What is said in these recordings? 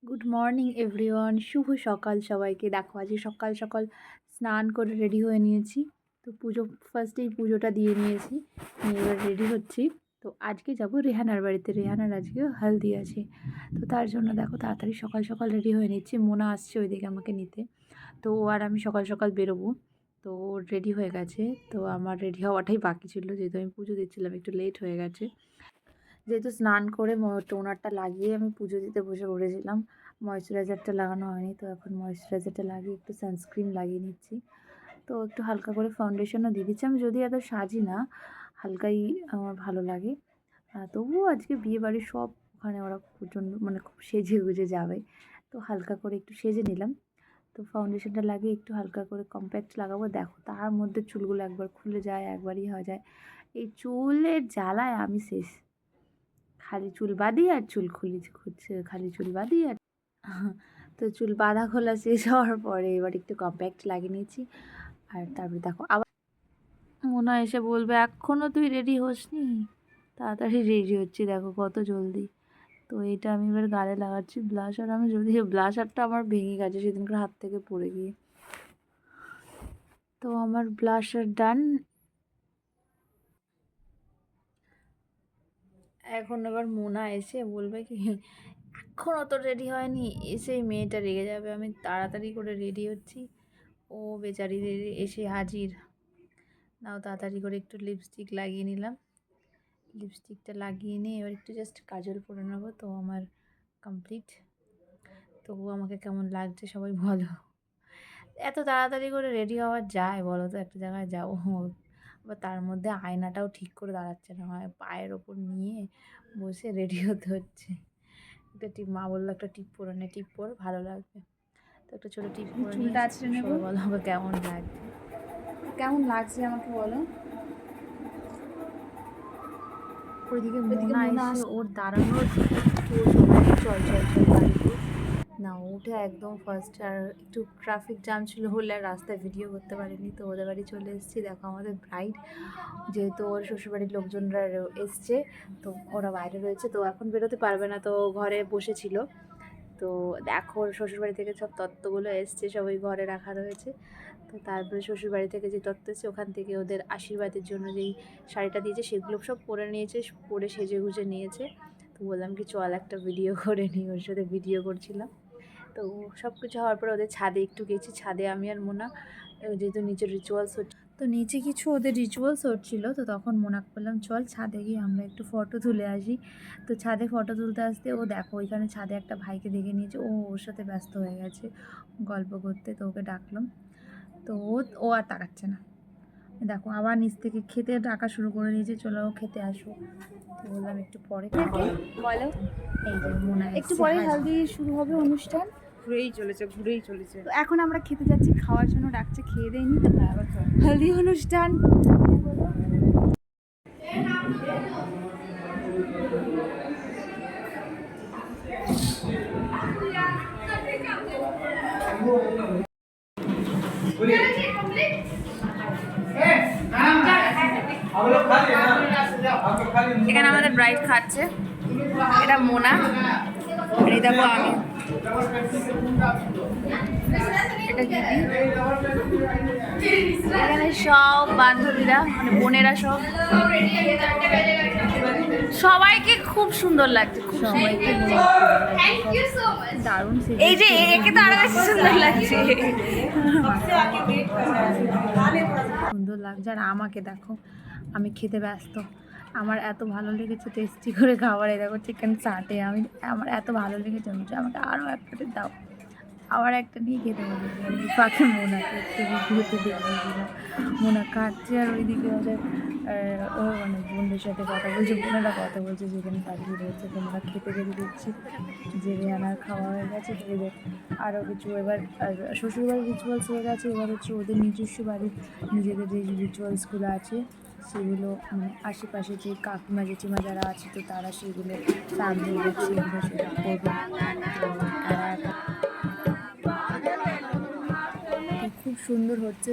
Good morning everyone, শুভ সকাল সবাইকে। দেখো আজকে সকাল সকাল স্নান করে রেডি হয়ে নিয়েছি। তো পুজো ফার্স্টেই পুজোটা দিয়ে নিয়েছি, নিয়ে এবার রেডি হচ্ছি। তো আজকে যাব রেহানার বাড়িতে, রেহানার আজকে হালদি আছে। তো তার জন্য দেখো তাড়াতাড়ি সকাল সকাল রেডি হয়ে নিচ্ছি। মোনা আসছে ওইদিকে আমাকে নিতে। তো ও আর আমি সকাল সকাল বেরোবো। তো ওর রেডি হয়ে গেছে। তো আমার রেডি হওয়াটাই বাকি ছিল, যেহেতু আমি পুজো দিচ্ছিলাম, একটু লেট হয়ে গেছে। যেহেতু স্নান করে টোনারটা লাগিয়ে আমি পুজো দিতে বসে পড়েছিলাম, ময়েশ্চারাইজারটা লাগানো হয়নি। তো এখন ময়েশ্চারাইজারটা লাগিয়ে একটু সানস্ক্রিন লাগিয়ে নিচ্ছি। তো একটু হালকা করে ফাউন্ডেশনও দিয়ে দিচ্ছি। আমি যদি এত সাজি না, হালকাই আমার ভালো লাগে। তবুও আজকে বিয়েবাড়ির সব ওখানে ওরা প্রচণ্ড মানে খুব সেজে গুজে যাবে, তো হালকা করে একটু সেজে নিলাম। তো ফাউন্ডেশনটা লাগিয়ে একটু হালকা করে কম্প্যাক্ট লাগাবো। দেখো তার মধ্যে চুলগুলো একবার খুলে যায়, একবারই হয়ে যায়। এই চুলের জ্বালায় আমি শেষ। খালি চুল বাঁধি আর চুল খুঁজছে, খালি চুল বাঁধি আর তো চুল বাঁধা খোলা শেষ হওয়ার পরে এবার একটু কম্প্যাক্ট লাগিয়ে নিয়েছি। আর তারপরে দেখো আবার মনে হয় এসে বলবে এখনও তুই রেডি হোসনি। তাড়াতাড়ি রেডি হচ্ছি, দেখো কত জলদি। তো এটা আমি এবার গালে লাগাচ্ছি ব্লাশার। আমি যদি ব্লাশারটা আমার ভেঙে গেছে সেদিনকার হাত থেকে পড়ে গিয়ে। তো আমার ব্লাশার ডান। এখন এবার মোনা এসে বলবে কি এখনও তো রেডি হয়নি, এসেই মেয়েটা রেগে যাবে। আমি তাড়াতাড়ি করে রেডি হচ্ছি, ও বেচারি এসে হাজির। নাও তাড়াতাড়ি করে একটু লিপস্টিক লাগিয়ে নিলাম। লিপস্টিকটা লাগিয়ে নিয়ে এবার একটু জাস্ট কাজল পরে নেবো। তো আমার কমপ্লিট। তবু আমাকে কেমন লাগছে সবাই বলো। এত তাড়াতাড়ি করে রেডি হওয়া যায় বলো তো? একটা জায়গায় যাবো, আবার তার মধ্যে আয়নাটাও ঠিক করে দাঁড়াচ্ছে না, হয় পায়ের ওপর নিয়ে বসে রেডি হতে হচ্ছে। একটা টিপ, মা বললো একটা টিপ পরে নে, টিপ পরে ভালো লাগবে। তো একটা ছোটো টিপ পরে চুলটা আছড়ে নেবো। বলো আমাকে কেমন লাগছে, কেমন লাগছে আমাকে বলো। ওইদিকে মোনা এসে ওর দাঁড়ানোর চল চল চল বাড়িতে না, উঠে একদম ফার্স্ট। আর একটু ট্রাফিক জ্যাম ছিল বলে আর রাস্তায় ভিডিও করতে পারিনি। তো ওদের বাড়ি চলে এসেছি। দেখো আমাদের ব্রাইড, যেহেতু ওর শ্বশুরবাড়ির লোকজনরা এসছে, তো ওরা বাইরে রয়েছে, তো এখন বেরোতে পারবে না, তো ঘরে বসেছিল। তো দেখো ওর শ্বশুরবাড়ি থেকে সব তত্ত্বগুলো এসছে, সব ওই ঘরে রাখা রয়েছে। তো তারপরে শ্বশুরবাড়ি থেকে যে তত্ত্ব এসছে, ওখান থেকে ওদের আশীর্বাদের জন্য যেই শাড়িটা দিয়েছে সেগুলো সব পরে নিয়েছে, পরে সেজে গুজে নিয়েছে। তো বললাম কি চল একটা ভিডিও করে নিই, ওর সাথে ভিডিও করছিলাম। তো সব কিছু হওয়ার পরে ওদের ছাদে একটু গেছি। ছাদে আমি আর মোনা, যেহেতু নিচে রিচুয়ালস হচ্ছে, তো নিচে কিছু ওদের রিচুয়ালস হচ্ছিলো, তো তখন মোনাকে বললাম চল ছাদে গিয়ে আমরা একটু ফটো তুলে আসি। তো ছাদে ফটো তুলতে আসতে ও দেখো ওইখানে ছাদে একটা ভাইকে দেখে নিয়েছে, ও ওর সাথে ব্যস্ত হয়ে গেছে গল্প করতে। তো ওকে ডাকলাম, তো ও আর তাকাচ্ছে না। দেখো আবার নিচ থেকে খেতে ডাকা শুরু করে দিয়েছে, চলো খেতে আসো। তো বললাম একটু পরে খাবো। বলো এই যে মোনা একটু পরে হালদি শুরু হবে অনুষ্ঠান। ঘুরেই চলেছে। তো এখন আমরা খেতে যাচ্ছি, খাওয়ার জন্য ডাকছে, খেয়ে দেয়নি তো হালদি অনুষ্ঠান। এখানে আমাদের ব্রাইড খাচ্ছে, এটা মোনা, এই দেখো আমি, এটা দিদি। এখানে সব বান্ধবীরা মানে বোনেরা সব, সবাইকে খুব সুন্দর লাগছে, সবাইকে দারুণ। এই যে একে তো আরো বেশি সুন্দর লাগছে, সুন্দর লাগছে। আর আমাকে দেখো, আমি খেতে ব্যস্ত। আমার এত ভালো লেগেছে টেস্টি করে খাবার, এই দেখো চিকেন চাটে, আমার এত ভালো লেগেছে, আমাকে আরও এক প্লেট দাও। আবার একটা নিয়ে খেতে বলেছি। ফাঁকে মোনাকে একটু ভিডিওতে দেখিয়ে দিলাম, মোনা খাচ্ছে আর ওইদিকে ওদের ও মানে বোনদের সাথে কথা বলছে, বোনেরা কথা বলছে যেখানে পাঠিয়ে রয়েছে। তোমরা খেতে বেরিয়ে দিচ্ছি, যে রেহানার খাওয়া হয়ে গেছে। তো এদের আরও কিছু এবার শ্বশুরবাড়ির রিচুয়ালস হয়ে গেছে, এবার হচ্ছে ওদের নিজস্ব বাড়ির নিজেদের যে রিচুয়ালসগুলো আছে সেগুলো, মানে আশেপাশে যে কাকিমা জেঠিমা যারা আছে, তো তারা সেগুলো সাজিয়ে দিচ্ছে, এগুলো সেটা করবে। তো তারা খুব সুন্দর হচ্ছে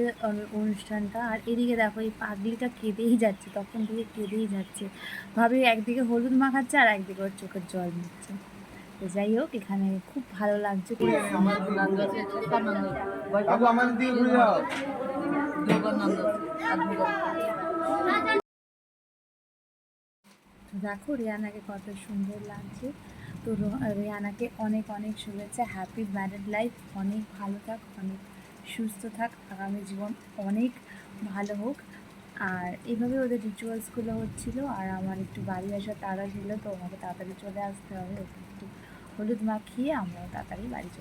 অনুষ্ঠানটা। আর এদিকে দেখো এই পাগলিটা কেঁদেই যাচ্ছে, তখন থেকে কেঁদেই যাচ্ছে। ভাবি একদিকে হলুদ মাখাচ্ছে আর একদিকে ওর চোখের জল দিচ্ছে। তো যাই হোক, এখানে খুব ভালো লাগছে। তো দেখো রিয়ানাকে কত সুন্দর লাগছে। তো রিয়ানাকে অনেক অনেক শুভেচ্ছা, হ্যাপি ম্যারিড লাইফ, অনেক ভালো থাক, অনেক সুস্থ থাক, আগামী জীবন অনেক ভালো হোক। আর এইভাবে ওদের রিচুয়ালসগুলো হচ্ছিলো। আর আমার একটু বাড়ি আসার তাড়া ছিল, তো আমাকে তাড়াতাড়ি চলে আসতে হবে, ওকে একটু হলুদ মাখিয়ে আমরাও তাড়াতাড়ি বাড়ি চলে